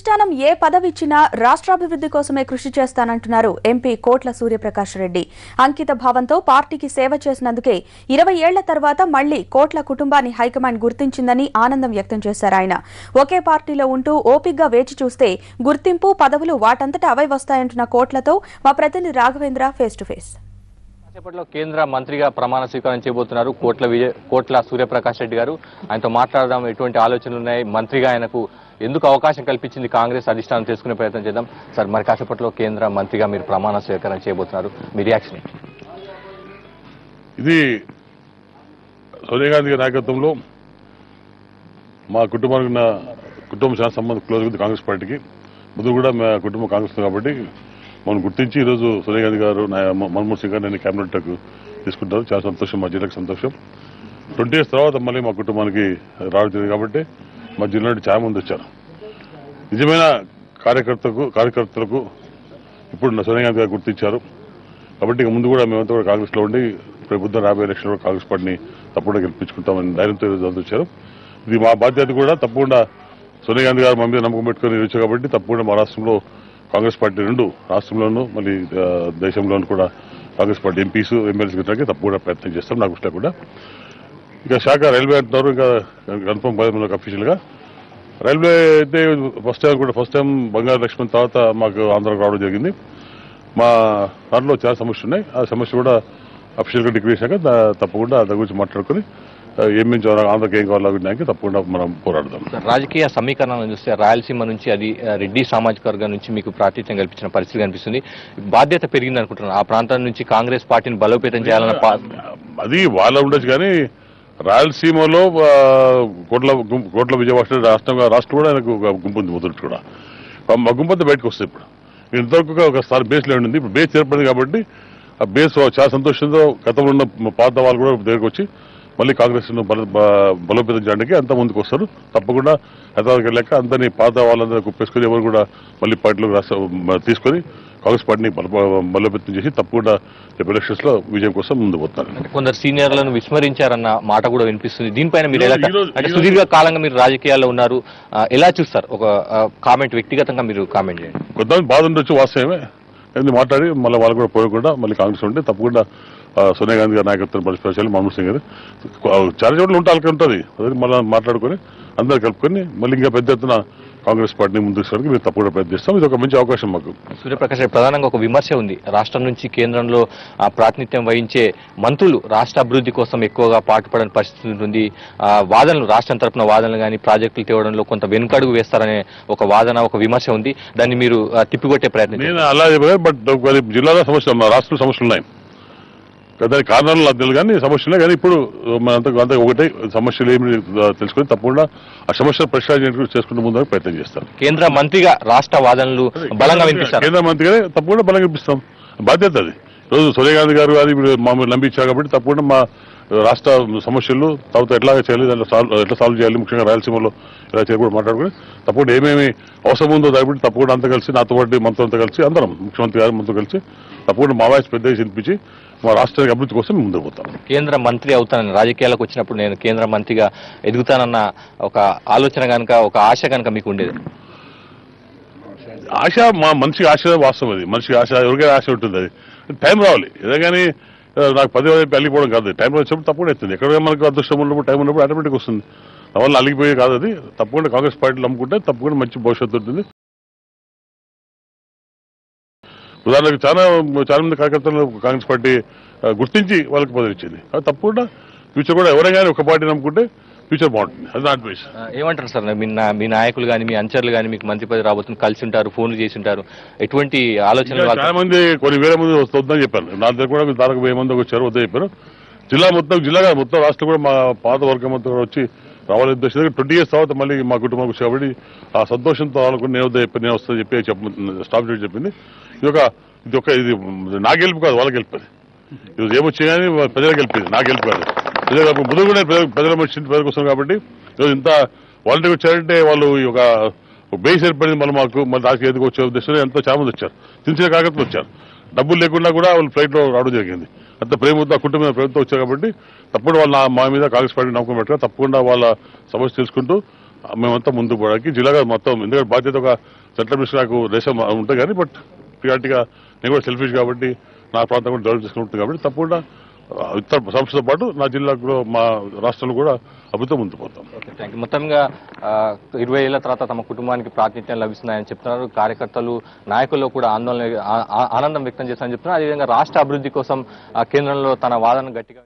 అధిష్టానం ఏ పదవిచ్చినా రాష్ట్రాభివృద్ధి కోసమే కృషి చేస్తానంటున్నారు ఎంపీ కోట్ల సూర్యప్రకాష్ రెడ్డి. అంకిత భావంతో పార్టీకి సేవ చేసినందుకే 20 ఏళ్ల తర్వాత మళ్లీ కోట్ల కుటుంబాన్ని హైకమాండ్ గుర్తించిందని ఆనందం వ్యక్తం చేశారు ఆయన. ఒకే పార్టీలో ఉంటూ ఓపిగ్గా వేచి చూస్తే గుర్తింపు పదవులు వాటంతటా అవే వస్తాయంటున్న కోట్లతో మా ప్రతినిధి రాఘవేంద్ర ఫేస్ టు ఫేస్. కాసేపట్లో కేంద్ర మంత్రిగా ప్రమాణ స్వీకారం చేయబోతున్నారు కోట్ల సూర్యప్రకాష్ రెడ్డి గారు. ఆయనతో మాట్లాడదాం, ఎటువంటి ఆలోచనలు ఉన్నాయి, మంత్రిగా ఆయనకు ఎందుకు అవకాశం కల్పించింది కాంగ్రెస్ అధిష్టానం తెలుసుకునే ప్రయత్నం చేద్దాం. సార్, మరి కాసేపట్లో కేంద్ర మంత్రిగా మీరు ప్రమాణ స్వీకారం చేయబోతున్నారు, మీ రియాక్షన్? ఇది సోనియా గాంధీ నాయకత్వంలో మా కుటుంబానికి కుటుంబం చాలా సంబంధం క్లోజ్ ఉంది కాంగ్రెస్ పార్టీకి. ముందు కూడా మా కుటుంబం కాంగ్రెస్ కాబట్టి మనం గుర్తించి ఈరోజు సోనియా గాంధీ గారు మన్మోహన్ సింగ్ గారు నేను క్యాబినెట్కు తీసుకుంటారు. చాలా సంతోషం, మా జిల్లాకు సంతోషం. 20 years తర్వాత మళ్ళీ మా కుటుంబానికి రావడం కాబట్టి మా జిల్లా నుండి చాలా మంది వచ్చారు. నిజమైన కార్యకర్తలకు ఇప్పుడు సోనియా గాంధీ గారు గుర్తించారు కాబట్టి ఇక ముందు కూడా మేమంతా కూడా కాంగ్రెస్లో ఉండి ప్రభుత్వం రాబోయే ఎలక్షన్ కూడా కాంగ్రెస్ పార్టీని తప్పకుండా గెలిపించుకుంటామని ధైర్యంతో వచ్చారు. ఇది మా బాధ్యత కూడా. తప్పకుండా సోనియా గాంధీ గారు మా మీద నమ్మకం పెట్టుకుని వచ్చారు కాబట్టి తప్పకుండా మా రాష్ట్రంలో కాంగ్రెస్ పార్టీ రెండు రాష్ట్రంలోనూ మళ్ళీ దేశంలోనూ కూడా కాంగ్రెస్ పార్టీ ఎంపీస్ ఎమ్మెల్యేస్ గిట్టడానికి తప్పకుండా ప్రయత్నం చేస్తాం. నాకు ఇష్టం కూడా ఇక శాఖ రైల్వే అంటున్నారు, ఇంకా కన్ఫర్మ్ మనకు అఫీషియల్గా రైల్వే అయితే ఫస్ట్ టైం బంగారు లక్ష్మణ్ తర్వాత మాకు ఆంధ్రాకు రావడం జరిగింది. మా దాంట్లో చాలా సమస్యలు ఉన్నాయి. ఆ సమస్య కూడా అఫీషియల్గా డిగ్రీ చేశాక తప్పకుండా దాని గురించి మాట్లాడుకుని ఏమేమి ఆంధ్రకి ఏం కావాలో వినడానికి తప్పకుండా మనం పోరాడదాం. రాజకీయ సమీకరణాలను చూస్తే రాయలసీమ నుంచి అది రెడ్డి సామాజిక వర్గం నుంచి మీకు ప్రాతినిధ్యం కల్పించిన పరిస్థితి కనిపిస్తుంది. బాధ్యత పెరిగింది అనుకుంటున్నాను. ఆ ప్రాంతం నుంచి కాంగ్రెస్ పార్టీని బలోపేతం చేయాలన్న అది వాళ్ళ ఉండొచ్చు, కానీ రాయలసీమలో కోట్ల విజయవాడ రాష్ట్రం కూడా ఆయనకు గుంపు ఉంది. మొదటి కూడా మా గుంపంతా బయటకు వస్తాయి. ఇప్పుడు ఇంతవరకు ఒక స్థానం బేస్లో ఉండింది, ఇప్పుడు బేస్ ఏర్పడింది కాబట్టి ఆ బేస్ చాలా సంతోషంతో గతంలో ఉన్న పాత వాళ్ళు కూడా దగ్గరకు వచ్చి మళ్ళీ కాంగ్రెస్ ను బలోపేతం చేయడానికి అంత ముందుకు వస్తారు. తప్పకుండా హైదరాబాద్కి వెళ్ళాక అందరినీ పాత వాళ్ళందరూ కుప్పేసుకొని ఎవరు కూడా మళ్ళీ పార్టీలో తీసుకొని కాంగ్రెస్ పార్టీని బలోపేతం చేసి తప్పకుండా ఎలక్షన్స్ లో విజయం కోసం ముందుకు పోతారు. కొందరు సీనియర్లను విస్మరించారన్న మాట కూడా వినిపిస్తుంది. దీనిపైన మీరు అంటే సుదీర్ఘ కాలంగా మీరు రాజకీయాల్లో ఉన్నారు, ఎలా చూస్తారు? ఒక కామెంట్, వ్యక్తిగతంగా మీరు కామెంట్ చేయండి. కొంతమంది బాధ ఉండొచ్చు, వాస్తవమే. మాట్లాడి మళ్ళీ వాళ్ళు కూడా పోయకుండా మళ్ళీ కాంగ్రెస్ ఉంటే తప్పకుండా సోనియా గాంధీ గారి నాయకత్వం పరిస్థితులు మన్మోహన్ సింగ్ గారు చాలా చోట్ల ఉంటే వాళ్ళకి ఉంటుంది. అదే మళ్ళీ మాట్లాడుకొని అందరు కలుపుకొని మళ్ళీ ఇంకా పెద్ద ఎత్తున కాంగ్రెస్ పార్టీని ముందుకు తీసుకురావడానికి మేము తప్పకుండా ప్రయత్నిస్తాం. ఇది ఒక మంచి అవకాశం మాకు. సూర్యప్రకాష్, ప్రధానంగా ఒక విమర్శ ఉంది. రాష్ట్రం నుంచి కేంద్రంలో ప్రాతినిధ్యం వహించే మంత్రులు రాష్ట్ర అభివృద్ధి కోసం ఎక్కువగా పాటుపడని పరిస్థితి ఉంటుంది. వాదనలు, రాష్ట్రం తరఫున వాదనలు కానీ ప్రాజెక్టులు తేవడంలో కొంత వెనుకడుగు వేస్తారనే ఒక వాదన, ఒక విమర్శ ఉంది. దాన్ని మీరు తిప్పికొట్టే ప్రయత్నం? నేను అలా చెప్పాను, బట్ జిల్లాలో సమస్యలు, మా రాష్ట్రంలో సమస్యలు ఉన్నాయి. దాని కారణాలు నాకు తెలియదు, కానీ సమస్యలే. కానీ ఇప్పుడు అంత ఒకటే సమస్యలు ఏమి తెలుసుకొని తప్పకుండా ఆ సమస్యలు పరిష్కారం చేసుకుంటూ ముందు ప్రయత్నం చేస్తాం. కేంద్ర మంత్రిగా రాష్ట్ర వాదనలు బలంగా వినిపిస్తారు. కేంద్ర మంత్రిగానే తప్పకుండా బలంగా వినిపిస్తాం. బాధ్యత అది. ఈరోజు సోనియా గాంధీ గారు అది మామూలు నమ్మించారు కాబట్టి తప్పకుండా మా రాష్ట్ర సమస్యలు తర్వాత ఎట్లా చేయాలి, దాంట్లో ఎట్లా సాల్వ్ చేయాలి, ముఖ్యంగా రాయలసీమలో ఎలా చేయాలి కూడా మాట్లాడుకుని తప్పకుండా ఏమేమి అవసరం ఉందో దానికి తప్పకుండా అంతా కలిసి నాతో పాటు మంత్రులంతా కలిసి అందరం ముఖ్యమంత్రి గారు మంత్రులు కలిసి తప్పకుండా మా వాయిస్ పెద్దగా వినిపించి మా రాష్ట్రానికి అభివృద్ధి కోసం ముందుకు పోతాం. కేంద్ర మంత్రి అవుతానని, రాజకీయాలకు వచ్చినప్పుడు నేను కేంద్ర మంత్రిగా ఎదుగుతానన్న ఒక ఆలోచన కనుక, ఒక ఆశ కనుక మీకు ఉండేది? ఆశ మా మనిషికి ఆశ వాస్తవం. అది మనిషికి ఆశ, ఎవరికైనా ఆశ ఉంటుంది. అది టైం రావాలి. ఏదో కానీ నాకు 10 అల్లిపోవడం కాదు. టైం వచ్చినప్పుడు తప్పకుండా అవుతుంది. ఎక్కడైనా మనకు అదృష్టం ఉన్నప్పుడు, టైం ఉన్నప్పుడు ఆటోమేటిక్ వస్తుంది. వల్ల అలిగిపోయే కాదు అది. తప్పకుండా కాంగ్రెస్ పార్టీలో నమ్ముకుంటే తప్పకుండా మంచి భవిష్యత్తు ఉంటుంది. ఉదాహరణకు చాలా మంది కార్యకర్తలు కాంగ్రెస్ పార్టీ గుర్తించి వాళ్ళకి పదవి ఇచ్చింది. అది తప్పకుండా ఫ్యూచర్ కూడా ఎవరైనా కానీ ఒక పార్టీ నమ్ముకుంటే ఫ్యూచర్ బాగుంటుంది. అది నా అడ్వైస్. ఏమంటారు సార్, మీ నాయకులు కానీ మీ అనుచరులు కానీ మీకు మంత్రి పదవి రాబోతుంది, కలిసి ఉంటారు, ఫోన్లు చేసి ఉంటారు, ఎటువంటి ఆలోచన? చాలా మంది, కొన్ని వేల మంది వస్తుందని చెప్పారు. నా దగ్గర కూడా దాదాపు 1000 మంది వచ్చారు, వద్ద చెప్పారు. జిల్లా మొత్తం రాష్ట్రం కూడా మా పాత వర్గం అంతా కూడా వచ్చి రావాలని ఉద్దేశం. 20 years తర్వాత మళ్ళీ మా కుటుంబం వచ్చి కాబట్టి ఆ సంతోషంతో వాళ్ళకు నేను వస్తా చెప్పి స్టాఫ్ చెప్పింది. ఇది నా గెలుపు కాదు, వాళ్ళ గెలుపు. ఈరోజు ఏమొచ్చి కానీ ప్రజల గెలిపేది, నా గెలుపు కాదు. ప్రజలకు ముందు కూడా ప్రజల మనిషి ప్రజలకు వస్తాం కాబట్టి ఈరోజు ఇంత వాలంటీర్ వచ్చారంటే వాళ్ళు ఒక బేస్ ఏర్పడింది. మాకు మళ్ళీ రాజకీయ ఎదుగు వచ్చే ఉద్దేశంలో ఎంతో చాలా మంది వచ్చారు. చిన్న కార్యకర్తలు వచ్చారు. డబ్బులు లేకుండా కూడా వాళ్ళు ఫ్లైట్లో రావడం జరిగింది. అంత ప్రేమతో, కుటుంబ ప్రేమతో వచ్చారు కాబట్టి తప్పకుండా వాళ్ళు మా మీద కాంగ్రెస్ పార్టీ నమ్మకం పెట్టారు. తప్పకుండా వాళ్ళ సమస్య తెలుసుకుంటూ మేమంతా ముందుకు పోవడానికి జిల్లాగా మొత్తం, ఎందుకంటే బాధ్యత ఒక సెంట్రల్ మినిస్టర్ నాకు దేశం ఉంటుంది కానీ బట్ ప్రియారిటీగా నేను కూడా సెల్ఫిష్ కాబట్టి నా ప్రాంతం కూడా డెవలప్ చేసుకుంటుంది కాబట్టి తప్పకుండా ఇతర సంస్థతో పాటు నా జిల్లాకు మా రాష్ట్రంలో కూడా అభివృద్ధి ముందుకు పోతాం. మొత్తంగా 20 ఏళ్ల తర్వాత తమ కుటుంబానికి ప్రాతినిధ్యం లభిస్తున్నాయని చెప్తున్నారు. కార్యకర్తలు, నాయకుల్లో కూడా ఆనందం వ్యక్తం చేస్తారని చెప్తున్నారు. అదేవిధంగా రాష్ట్ర అభివృద్ధి కోసం కేంద్రంలో తన వాదన గట్టిగా